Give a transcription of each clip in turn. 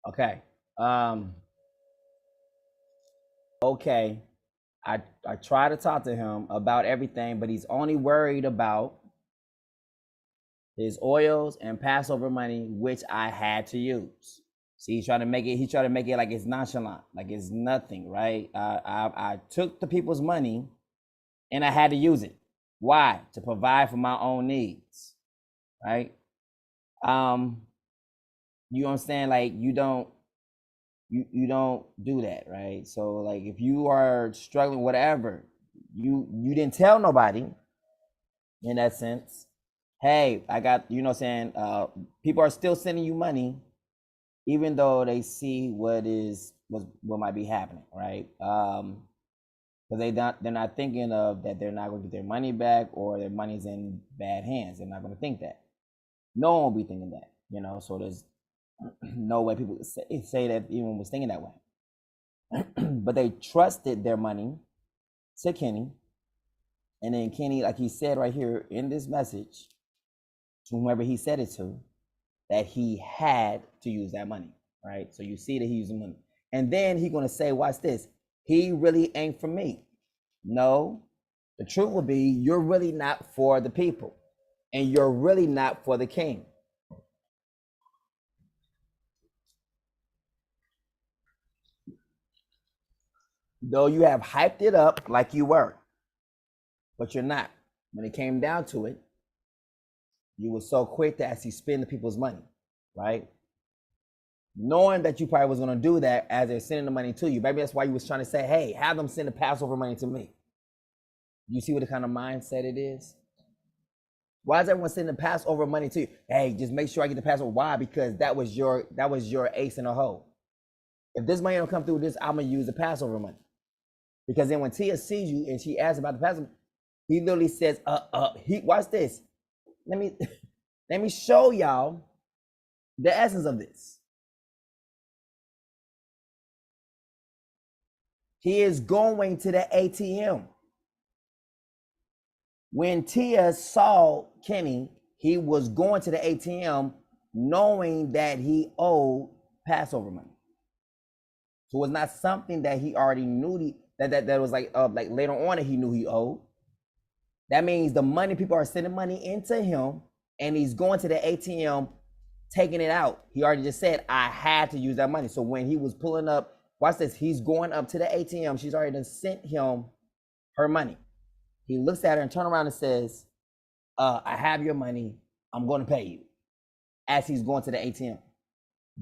Okay. Okay. I try to talk to him about everything, but he's only worried about his oils and Passover money, which I had to use. See, he tried to make it like it's nonchalant, like it's nothing, right? I took the people's money and I had to use it. Why? To provide for my own needs, right? You understand? Like you don't do that, right? So like if you are struggling, whatever, you didn't tell nobody in that sense. Hey, I got, you know what I'm saying, people are still sending you money even though they see what might be happening, right? Because they're not thinking of that they're not going to get their money back or their money's in bad hands. They're not going to think that. No one will be thinking that, you know. So there's no way people say that anyone was thinking that way. But they trusted their money to Kenny, and then Kenny, like he said right here in this message, to whomever he said it to, that he had to use that money, right? So you see that he used the money. And then he's going to say, watch this, he really ain't for me. No, the truth will be you're really not for the people, and you're really not for the king. Though you have hyped it up like you were, but you're not. When it came down to it, you were so quick to actually spend the people's money, right? Knowing that you probably was going to do that as they're sending the money to you. Maybe that's why you was trying to say, hey, have them send the Passover money to me. You see what the kind of mindset it is? Why is everyone sending the Passover money to you? Hey, just make sure I get the Passover. Why? Because that was your ace in the hole. If this money don't come through this, I'm going to use the Passover money. Because then when Tia sees you and she asks about the Passover, he literally says, watch this. Let me show y'all the essence of this. He is going to the ATM. When Tia saw Kenny, he was going to the ATM knowing that he owed Passover money. So it's not something that he already knew that was like later on that he knew he owed. That means the money, people are sending money into him and he's going to the ATM, taking it out. He already just said, I had to use that money. So when he was pulling up, watch this, he's going up to the ATM. She's already sent him her money. He looks at her and turns around and says, I have your money. I'm going to pay you. As he's going to the ATM.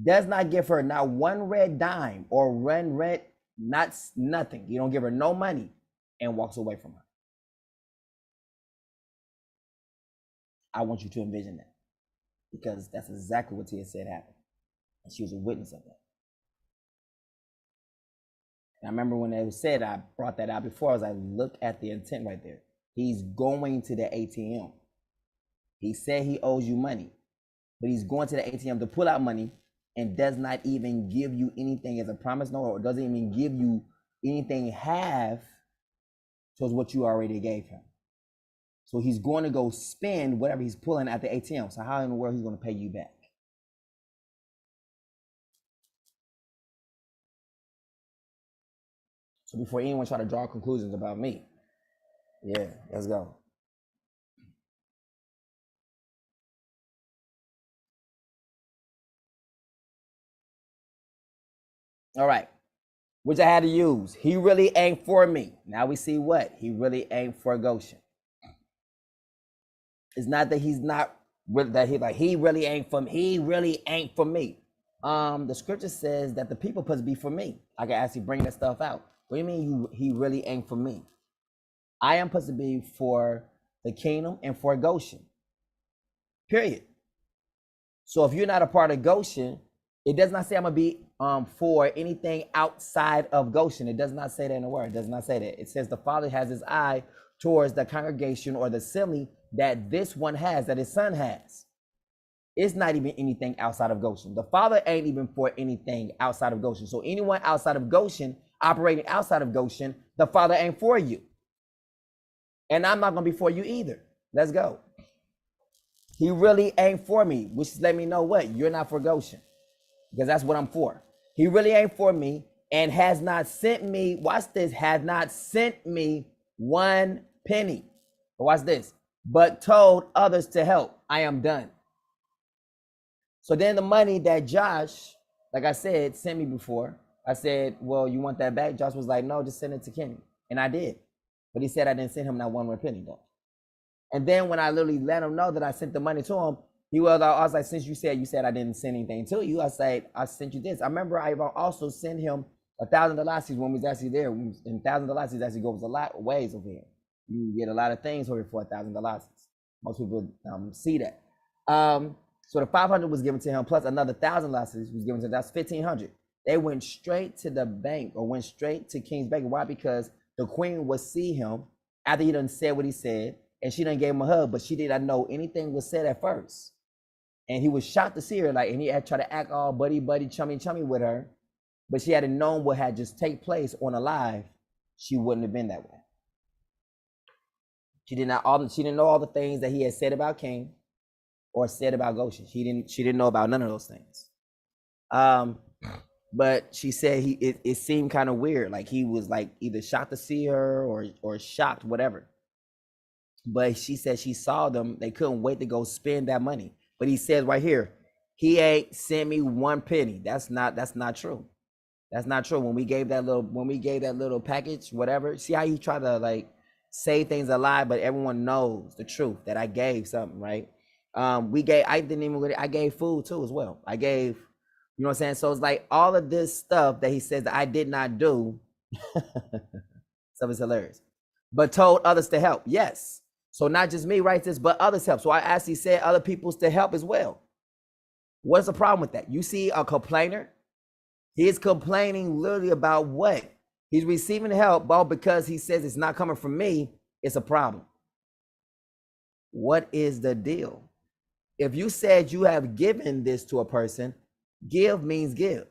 Does not give her not one red dime or one red, nothing. You don't give her no money and walks away from her. I want you to envision that because that's exactly what Tia said happened. And she was a witness of that. And I remember when it was said, I brought that out before. I was like, look at the intent right there. He's going to the ATM. He said he owes you money, but he's going to the ATM to pull out money and does not even give you anything as a promise note, or doesn't even give you anything half towards what you already gave him. So he's going to go spend whatever he's pulling at the ATM. So how in the world he's going to pay you back? So before anyone try to draw conclusions about me, yeah, let's go. All right, which I had to use. He really ain't for me. Now we see what? He really ain't for Goshen. It's not that he's not, that he really ain't for me. He really ain't for me. The scripture says that the people supposed to be for me. I can actually bring that stuff out. What do you mean he really ain't for me? I am supposed to be for the kingdom and for Goshen. Period. So if you're not a part of Goshen, it does not say I'm gonna be for anything outside of Goshen. It does not say that in the word. It does not say that. It says the Father has his eye towards the congregation or the assembly that this one has, that his son has. It's not even anything outside of Goshen. The Father ain't even for anything outside of Goshen. So anyone outside of Goshen, operating outside of Goshen, the Father ain't for you. And I'm not going to be for you either. Let's go. He really ain't for me, which let me know what? You're not for Goshen. because that's what I'm for. He really ain't for me and has not sent me, watch this, has not sent me one penny. Watch this, but told others to help. I am done. So then the money that Josh, like I said, sent me before, I said, well, you want that back? Josh was like, no, just send it to Kenny. And I did. But he said I didn't send him not one penny though. And then when I literally let him know that I sent the money to him, I was like, since you said I didn't send anything to you, I said, I sent you this. I remember I also sent him $1,000 when we was actually there. And $1,000 actually goes a lot of ways over here. You get a lot of things over here for $1,000. Most people see that. So the 500 was given to him, plus another $1,000 was given to him. That's 1,500. They went straight to the bank, or went straight to King's Bank. Why? Because the queen would see him after he done said what he said, and she done gave him a hug, but she did not know anything was said at first. And he was shocked to see her, like, and he had tried to act all buddy, chummy with her, but she hadn't known what had just take place on a live. She wouldn't have been that way. She didn't know all the things that he had said about King or said about Goshen. She didn't know about none of those things. But she said it seemed kind of weird, like he was like either shocked to see her or shocked, whatever. But she said she saw them. They couldn't wait to go spend that money. But he says right here, he ain't sent me one penny. That's not true. That's not true. When we gave that little package, whatever. See how he tried to like say things a lie, but everyone knows the truth that I gave something, right? I gave food too as well. I gave, you know what I'm saying? So it's like all of this stuff that he says that I did not do. Stuff is hilarious. But told others to help. Yes. So not just me writes this, but others help. So I actually said other people's to help as well. What's the problem with that? You see a complainer? He is complaining literally about what? He's receiving help, but because he says it's not coming from me, it's a problem. What is the deal? If you said you have given this to a person, give means give.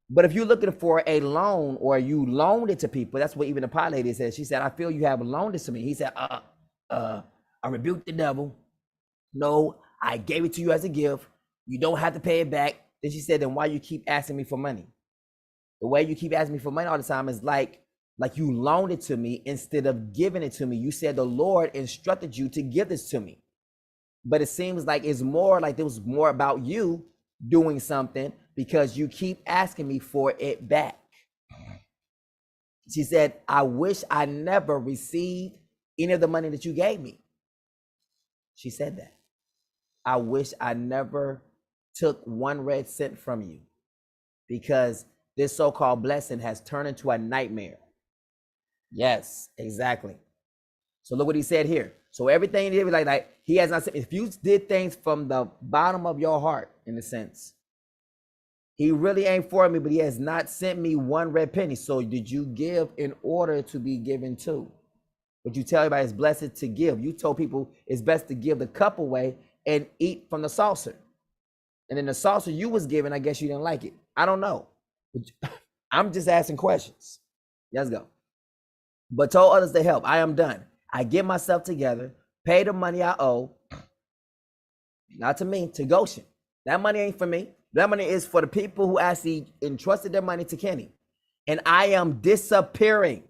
But if you're looking for a loan or you loaned it to people, that's what even the pot lady said. She said, I feel you have loaned this to me. He said, I rebuked the devil. No, I gave it to you as a gift. You don't have to pay it back. Then she said, then why you keep asking me for money? The way you keep asking me for money all the time is like you loaned it to me instead of giving it to me. You said the Lord instructed you to give this to me. But it seems like it's more like it was more about you doing something because you keep asking me for it back. She said, I wish I never received any of the money that you gave me. She said that. I wish I never took 1 red cent from you because this so-called blessing has turned into a nightmare. Yes, exactly. So look what he said here. So everything he did was like he has not said, if you did things from the bottom of your heart, in a sense, he really ain't for me, but he has not sent me 1 red penny. So did you give in order to be given to? But you tell everybody it's blessed to give. You told people it's best to give the cup away and eat from the saucer. And then the saucer you was given, I guess you didn't like it. I don't know. I'm just asking questions. Let's go. But told others to help. I am done. I get myself together, pay the money I owe. Not to me, to Goshen. That money ain't for me. That money is for the people who actually entrusted their money to Kenny. And I am disappearing.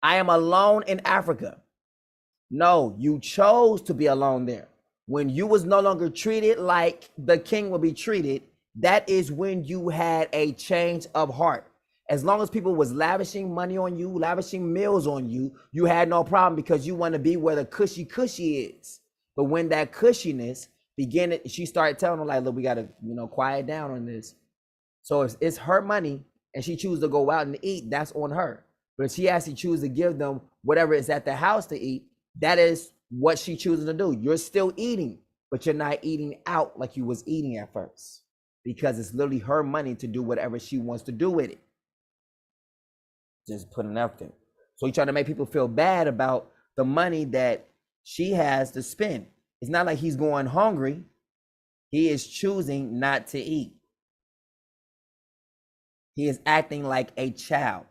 I am alone in Africa. No, you chose to be alone there. When you was no longer treated like the king would be treated, that is when you had a change of heart. As long as people was lavishing money on you, lavishing meals on you, you had no problem because you want to be where the cushy is. But when that cushiness began, she started telling them like, look, we got to, quiet down on this. So if it's her money and she chooses to go out and eat, that's on her. But if she actually chooses to give them whatever is at the house to eat, that is what she chooses to do. You're still eating, but you're not eating out like you was eating at first because it's literally her money to do whatever she wants to do with it. Just put an effort. So he's trying to make people feel bad about the money that she has to spend. It's not like he's going hungry. He is choosing not to eat. He is acting like a child.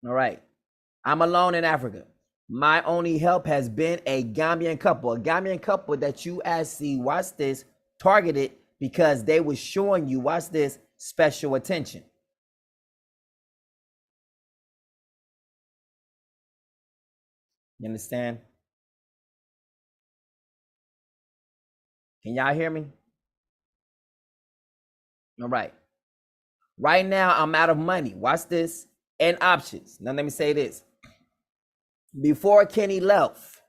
All right. I'm alone in Africa. My only help has been a Gambian couple that you actually, watch this, targeted because they were showing you, watch this, special attention. You understand? Can y'all hear me? All right. Right now, I'm out of money. Watch this. And options. Now, let me say this. Before Kenny left,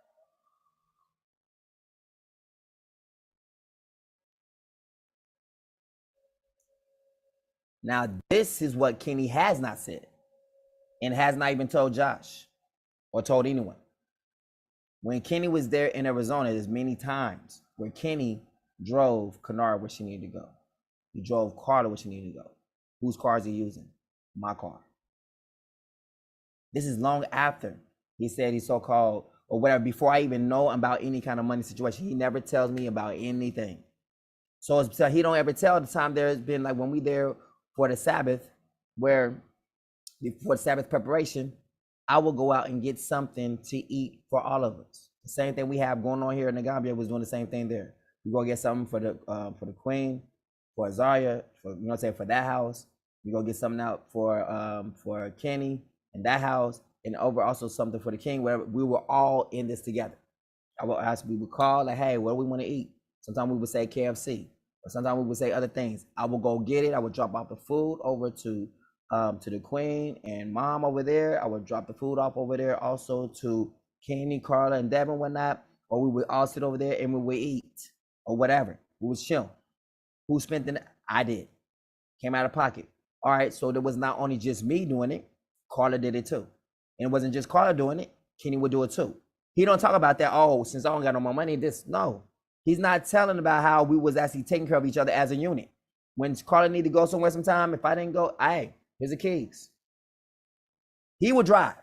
now this is what Kenny has not said and has not even told Josh or told anyone. When Kenny was there in Arizona, there's many times where Kenny drove Kennard where she needed to go. He drove Carter where she needed to go. Whose car is he using? My car. This is long after he said he's so-called or whatever, before I even know about any kind of money situation. He never tells me about anything. So he don't ever tell the time there's been, like when we there for the Sabbath, where before the Sabbath preparation, I will go out and get something to eat for all of us. The same thing we have going on here in the Gambia was doing the same thing there. We go get something for the queen, for Azaria, for, you know what I'm saying, for that house. We go get something out for Kenny and that house, and over also something for the king. Where we were all in this together. We would call like, hey, what do we want to eat? Sometimes we would say KFC, or sometimes we would say other things. I would go get it. I would drop off the food over to the queen and mom over there. I would drop the food off over there also to Kenny, Carla, and Devin, whatnot. Or we would all sit over there and we would eat or whatever. We would chill. Who spent the night? I did. Came out of pocket. All right, so there was not only just me doing it, Carla did it too. And it wasn't just Carla doing it, Kenny would do it too. He don't talk about that, oh, since I don't got no more money, this, no. He's not telling about how we was actually taking care of each other as a unit. When Carla needed to go somewhere sometime, if I didn't go, hey, here's the keys. He would drive.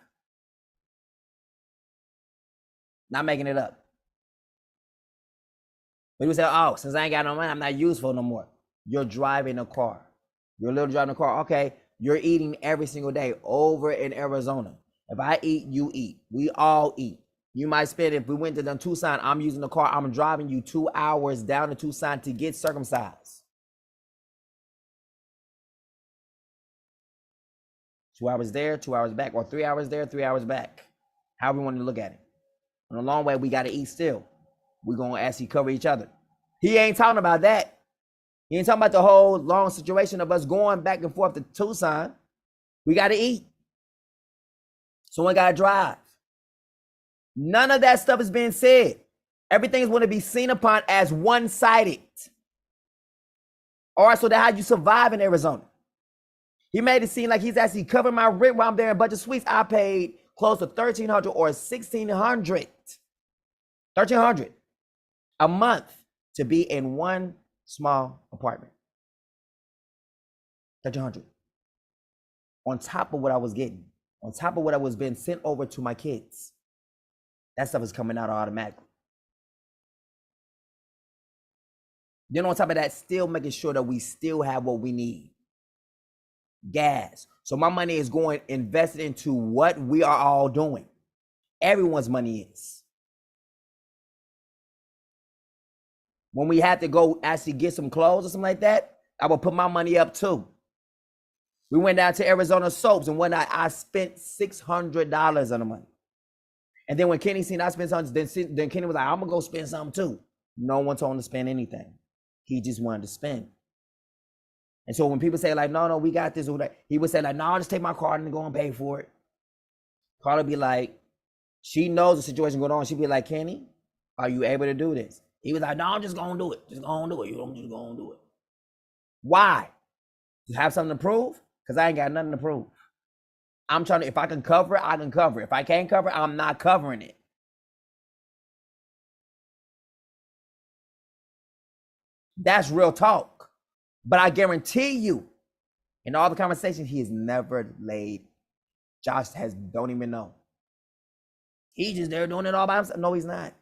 Not making it up. But he would say, oh, since I ain't got no money, I'm not useful no more. You're driving a car. You're literally driving a car. Okay, you're eating every single day over in Arizona. If I eat, you eat. We all eat. You might spend, if we went to Tucson, I'm using the car. I'm driving you 2 hours down to Tucson to get circumcised. 2 hours there, 2 hours back, or 3 hours there, 3 hours back. However we want to look at it. On the long way, we got to eat still. We're going to actually cover each other. He ain't talking about that. He ain't talking about the whole long situation of us going back and forth to Tucson. We got to eat. Someone got to drive. None of that stuff is being said. Everything is going to be seen upon as one-sided. All right, so that's how you survive in Arizona. He made it seem like he's actually covering my rent while I'm there in Budget Suites. I paid close to $1,300 or $1,600. $1,300 a month to be in one small apartment. $1,300 on top of what I was getting, on top of what I was being sent over to my kids. That stuff is coming out automatically. Then on top of that, still making sure that we still have what we need. Gas. So my money is going invested into what we are all doing. Everyone's money is. When we had to go actually get some clothes or something like that, I would put my money up too. We went down to Arizona Soaps, and one night I spent $600 on the money. And then when Kenny seen I spent something, then Kenny was like, I'm gonna go spend something too. No one told him to spend anything. He just wanted to spend. And so when people say like, no, we got this or that, he would say like, no, I'll just take my card and go and pay for it. Carla be like, she knows the situation going on. She'd be like, Kenny, are you able to do this? He was like, no, I'm just gonna do it. Just gonna do it. I'm just gonna do it. Why? To have something to prove? Because I ain't got nothing to prove. I'm trying to, if I can cover it, I can cover it. If I can't cover it, I'm not covering it. That's real talk. But I guarantee you, in all the conversations, he has never laid. Josh don't even know. He's just there doing it all by himself. No, he's not.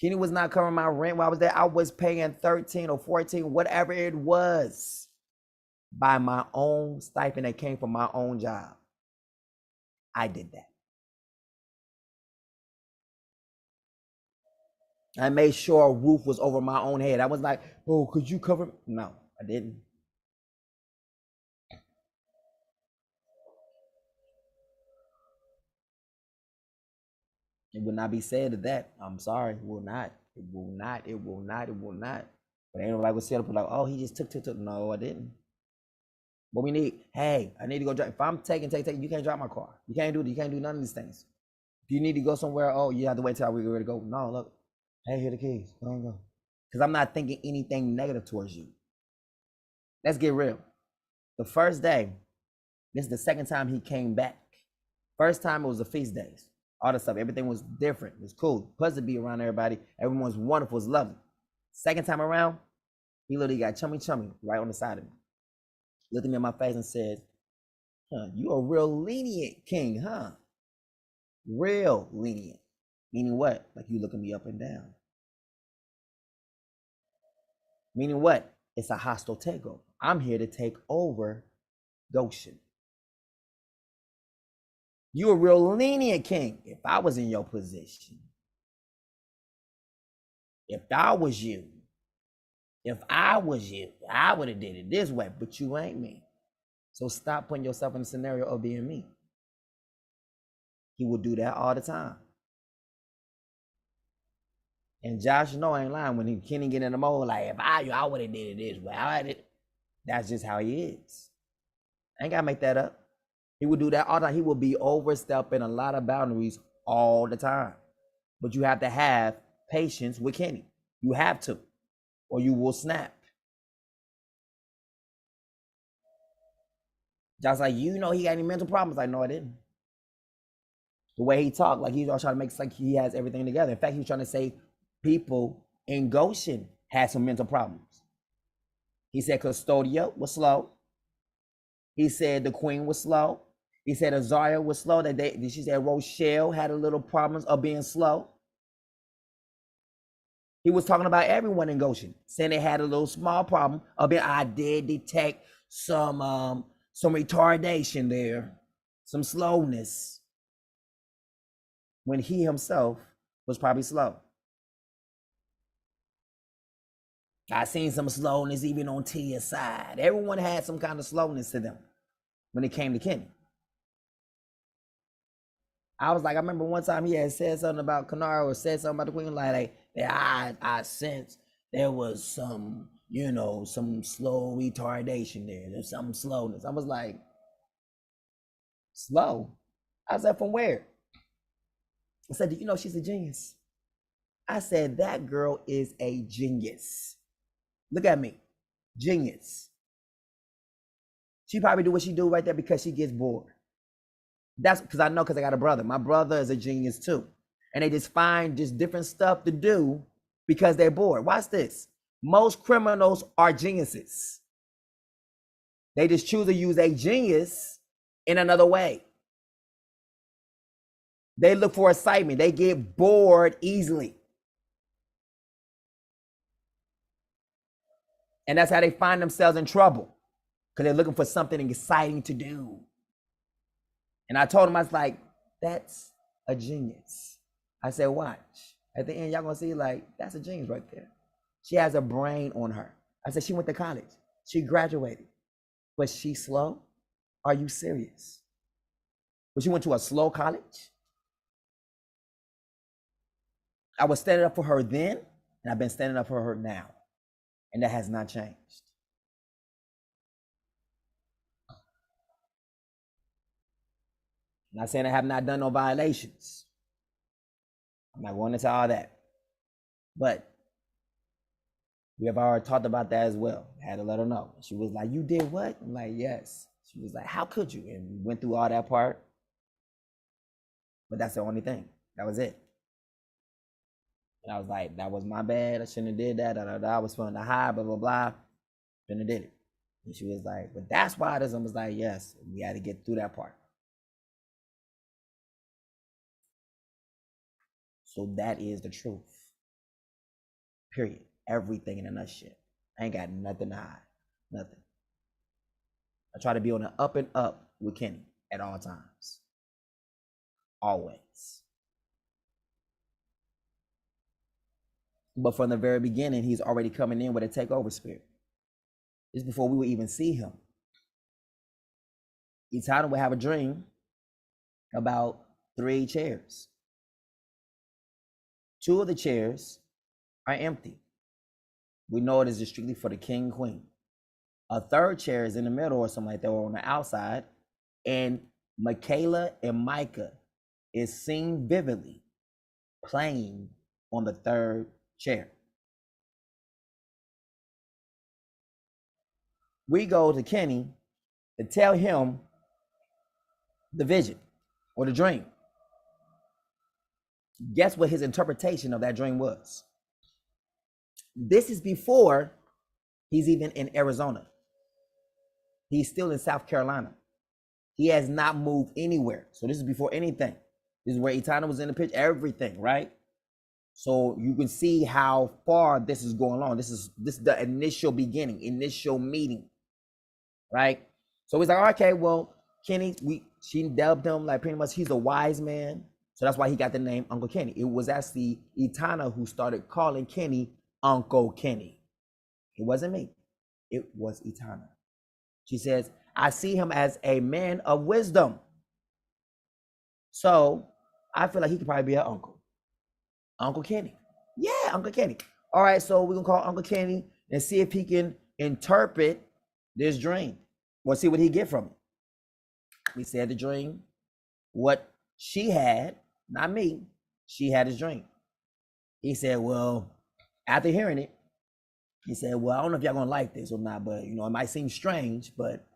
Kenny was not covering my rent while I was there. I was paying 13 or 14, whatever it was, by my own stipend that came from my own job. I did that. I made sure a roof was over my own head. I was like, oh, could you cover me? No, I didn't. It will not be said to that. I'm sorry. It will not. It will not. It will not. It will not. But ain't nobody gonna sit up and like, oh, he just took. No, I didn't. What we need, hey, I need to go drive. If I'm taking, you can't drive my car. You can't do it. You can't do none of these things. If you need to go somewhere, oh, you have to wait till we're ready to go. No, look, hey, here are the keys. Go. Because I'm not thinking anything negative towards you. Let's get real. The first day, this is the second time he came back. First time it was the feast days. All the stuff, everything was different. It was cool. Plus to be around everybody. Everyone was wonderful. It was lovely. Second time around, he literally got chummy right on the side of me. Looked at me in my face and said, you a real lenient king, huh? Real lenient. Meaning what? Like you looking me up and down. Meaning what? It's a hostile takeover. I'm here to take over Goshen. You a real lenient king. If I was in your position, if I was you, I would have did it this way, but you ain't me. So stop putting yourself in the scenario of being me. He would do that all the time. And Josh, no, I ain't lying. When Kenny get in the mode, like, if I would have did it this way. That's just how he is. I ain't got to make that up. He would do that all the time. He would be overstepping a lot of boundaries all the time. But you have to have patience with Kenny. You have to, or you will snap. Josh like, you know he got any mental problems? Like, no, I didn't. The way he talked, like he was trying to make it like he has everything together. In fact, he was trying to say people in Goshen had some mental problems. He said Custodia was slow. He said the queen was slow. He said Azariah was slow. She said Rochelle had a little problems of being slow. He was talking about everyone in Goshen, saying they had a little small problem of being. I did detect some retardation there, some slowness, when he himself was probably slow. I seen some slowness even on Tia's side. Everyone had some kind of slowness to them when it came to Kenny. I was like, I remember one time he had said something about Kanara or said something about the queen, like I sensed there was some, some slow retardation there. There's some slowness. I was like, slow? I said, from where? I said, do you know she's a genius? I said, that girl is a genius. Look at me, genius. She probably do what she do right there because she gets bored. That's because I know, because I got a brother. My brother is a genius too. And they just find just different stuff to do because they're bored. Watch this. Most criminals are geniuses. They just choose to use a genius in another way. They look for excitement. They get bored easily. And that's how they find themselves in trouble, because they're looking for something exciting to do. And I told him, I was like, that's a genius. I said, watch. At the end, y'all gonna see, like, that's a genius right there. She has a brain on her. I said, she went to college. She graduated. But she's slow? Are you serious? But she went to a slow college? I was standing up for her then, and I've been standing up for her now. And that has not changed. I'm not saying I have not done no violations. I'm not going into all that. But we have already talked about that as well. I had to let her know. She was like, you did what? I'm like, yes. She was like, how could you? And we went through all that part. But that's the only thing. That was it. And I was like, that was my bad. I shouldn't have did that. I was feeling the high, blah, blah, blah. Shouldn't have did it. And she was like, but that's why it is. I was like, yes, we had to get through that part. So that is the truth. Period. Everything in a nutshell. I ain't got nothing to hide. Nothing. I try to be on the up and up with Kenny at all times. Always. But from the very beginning, he's already coming in with a takeover spirit. This is before we would even see him. Etana would have a dream about 3 chairs. 2 of the chairs are empty. We know it is strictly for the king and queen. A 3rd chair is in the middle or something like that, or on the outside. And Michaela and Micah is seen vividly playing on the 3rd chair. We go to Kenny to tell him the vision or the dream. Guess what his interpretation of that dream was? This is before he's even in Arizona. He's still in South Carolina. He has not moved anywhere. So this is before anything. This is where Etana was in the pitch, everything, right? So you can see how far this is going on. This is the initial beginning, initial meeting, right? So he's like, okay, well, Kenny, she dubbed him like pretty much he's a wise man. So that's why he got the name Uncle Kenny. It was actually Etana who started calling Kenny Uncle Kenny. It wasn't me. It was Etana. She says, I see him as a man of wisdom. So I feel like he could probably be an uncle. Uncle Kenny. Yeah, Uncle Kenny. All right, so we're going to call Uncle Kenny and see if he can interpret this dream. Or see what he get from it. We said the dream. What she had, not me, she had his dream. He said, well, after hearing it, he said, well, I don't know if y'all going to like this or not, but, you know, it might seem strange, but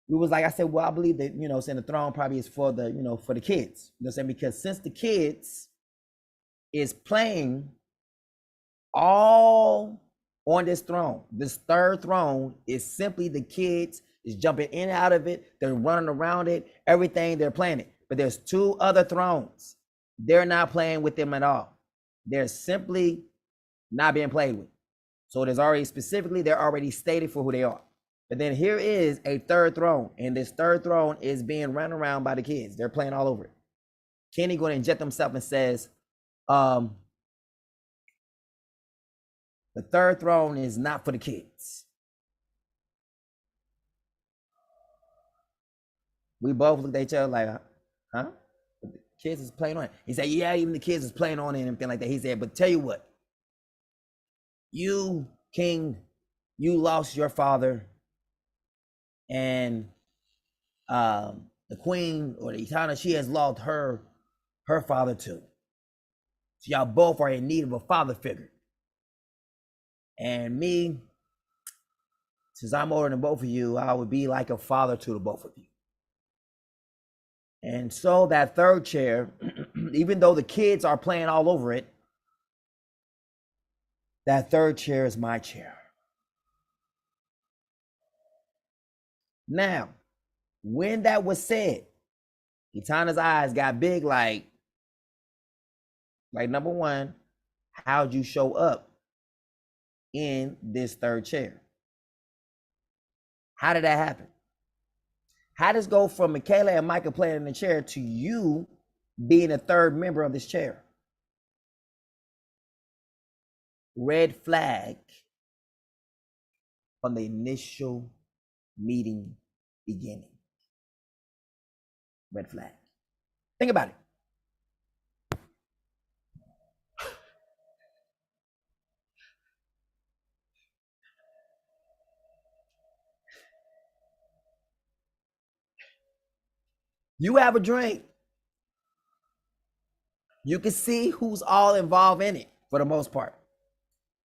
we was like, I said, well, I believe that, you know, saying the throne probably is for the, you know, for the kids. You know what I'm saying? Because since the kids is playing all on this throne, this 3rd throne is simply the kids is jumping in and out of it. They're running around it, everything, they're playing it. But there's 2 other thrones. They're not playing with them at all. They're simply not being played with. So there's already specifically, they're already stated for who they are. But then here is a 3rd throne, and this 3rd throne is being run around by the kids. They're playing all over it. Kenny going to inject himself and says, the 3rd throne is not for the kids. We both looked at each other like, huh? But the kids is playing on it. He said, yeah, even the kids is playing on it and everything like that. He said, but tell you what, you, king, you lost your father, and the queen or the Etana, she has lost her father too. So y'all both are in need of a father figure. And me, since I'm older than both of you, I would be like a father to the both of you. And so that 3rd chair, even though the kids are playing all over it, that 3rd chair is my chair. Now, when that was said, Etana's eyes got big like number one, how'd you show up in this 3rd chair? How did that happen? How does go from Michaela and Micah playing in the chair to you being a 3rd member of this chair? Red flag from the initial meeting beginning. Red flag. Think about it. You have a dream. You can see who's all involved in it for the most part.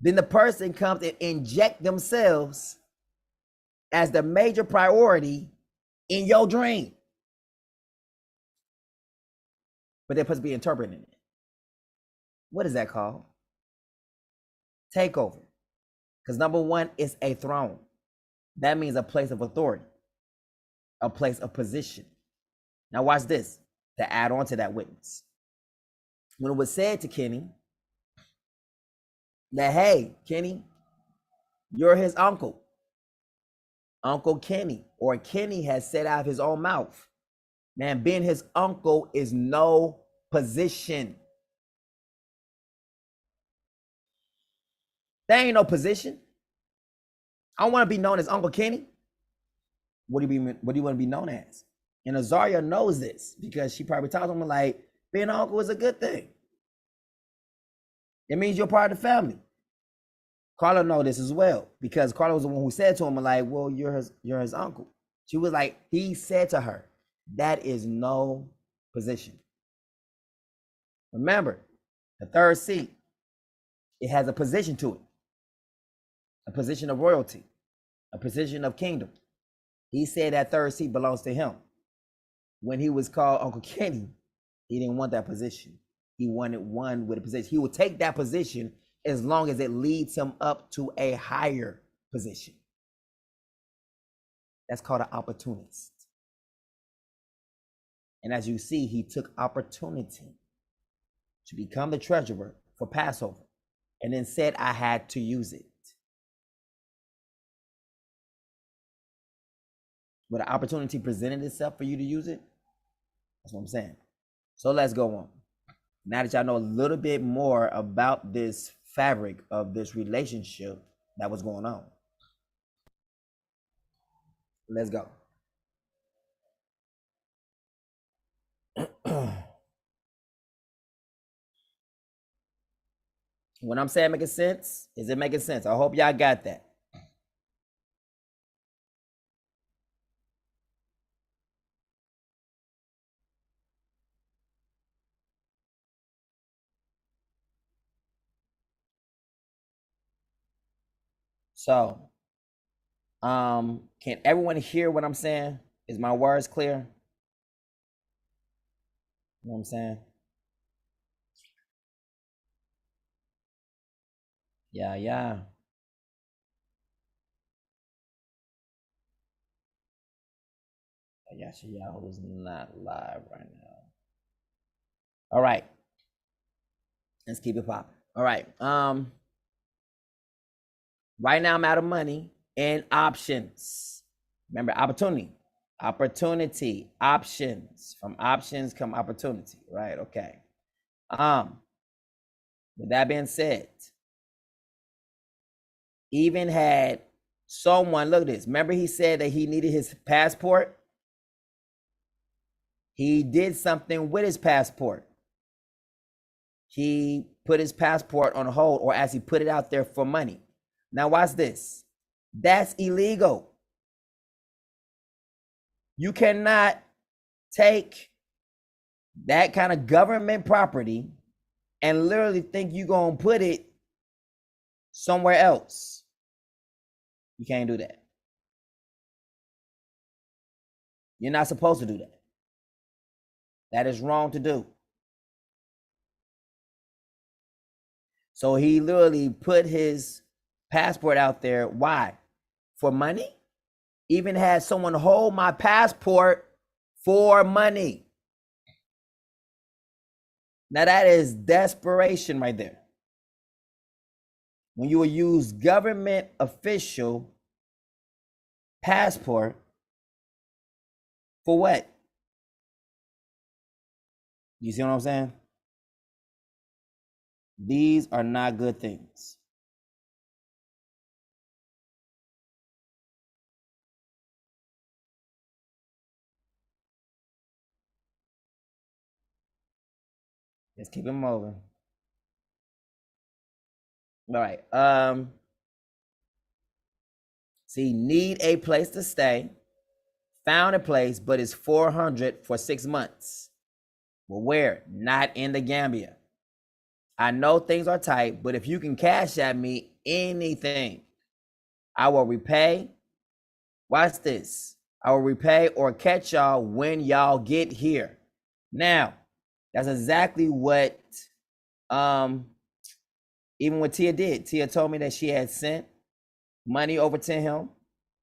Then the person comes and inject themselves as the major priority in your dream. But they're supposed to be interpreting it. What is that called? Takeover. Because number one, it's a throne. That means a place of authority, a place of position. Now watch this, to add on to that witness. When it was said to Kenny that, hey, Kenny, you're his uncle. Uncle Kenny, or Kenny has said out of his own mouth, man, being his uncle is no position. There ain't no position. I don't want to be known as Uncle Kenny. What do you want to be known as? And Azaria knows this because she probably talks to him like, being an uncle is a good thing. It means you're part of the family. Carla knows this as well because Carla was the one who said to him like, well, you're his uncle. She was like, he said to her, that is no position. Remember, the third seat, it has a position to it. A position of royalty, a position of kingdom. He said that third seat belongs to him. When he was called Uncle Kenny, he didn't want that position. He wanted one with a position. He would take that position as long as it leads him up to a higher position. That's called an opportunist. And as you see, he took opportunity to become the treasurer for Passover and then said, I had to use it. When an opportunity presented itself for you to use it, that's what I'm saying. So let's go on. Now that y'all know a little bit more about this fabric of this relationship that was going on, let's go. When I'm saying making sense, is it making sense? I hope y'all got that. So, can everyone hear what I'm saying? Is my words clear? You know what I'm saying? Yeah. YASHAYA is not live right now. All right. Let's keep it popping. All right. Right now I'm out of money and options. Remember, opportunity, options. From options come opportunity, right? Okay. With that being said, even had someone, look at this. Remember he said that he needed his passport? He did something with his passport. He put his passport on hold, or as he put it out there for money. Now watch this. That's illegal. You cannot take that kind of government property and literally think you're going to put it somewhere else. You can't do that. You're not supposed to do that. That is wrong to do. So he literally put his passport out there. Why? For money? Even had someone hold my passport for money. Now that is desperation right there. When you will use government official passport for what? You see what I'm saying? These are not good things. Let's keep it moving. All right. See, need a place to stay. Found a place, but it's $400 for 6 months. Well, where? Not in the Gambia. I know things are tight, but if you can cash at me anything, I will repay. Watch this. I will repay or catch y'all when y'all get here. Now, that's exactly what even what Tia did. Tia told me that she had sent money over to him,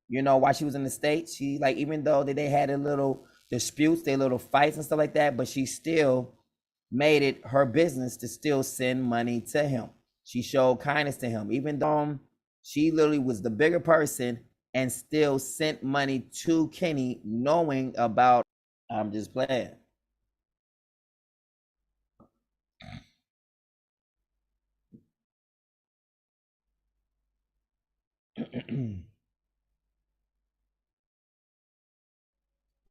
you know, while she was in the States. She, like, even though they had a little disputes, they little fights and stuff like that, but she still made it her business to still send money to him. She showed kindness to him, even though she literally was the bigger person and still sent money to Kenny, knowing about, I'm just playing.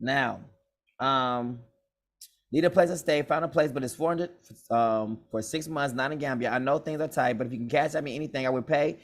Now, need a place to stay. Found a place, but it's 400 for 6 months, not in Gambia. I know things are tight, but if you can cash at me anything, I would pay.